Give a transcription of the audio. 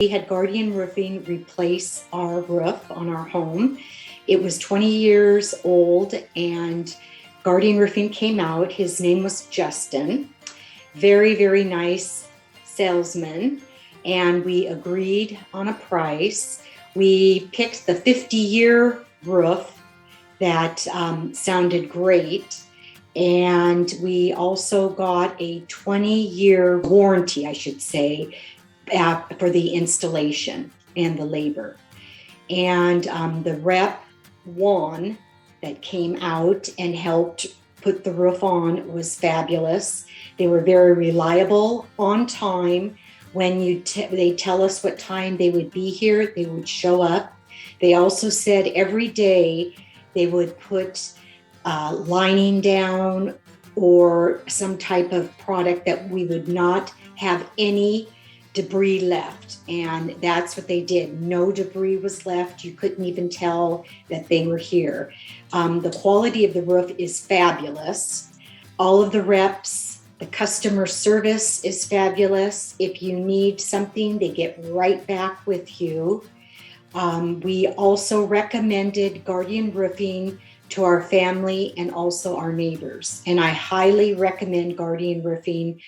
We had Guardian Roofing replace our roof on our home. It was 20 years old, and Guardian Roofing came out. His name was Justin. Very, very nice salesman. And we agreed on a price. We picked the 50-year roof that sounded great. And we also got a 20-year warranty, I should say, for the installation and the labor. And the rep one that came out and helped put the roof on was fabulous. They were very reliable, on time. When they tell us what time they would be here, they would show up. They also said every day they would put lining down or some type of product that we would not have any debris left. And that's what they did. No debris was left. You couldn't even tell that they were here. The quality of the roof is fabulous. All of the reps, the customer service is fabulous. If you need something, they get right back with you. We also recommended Guardian Roofing to our family and also our neighbors. And I highly recommend Guardian Roofing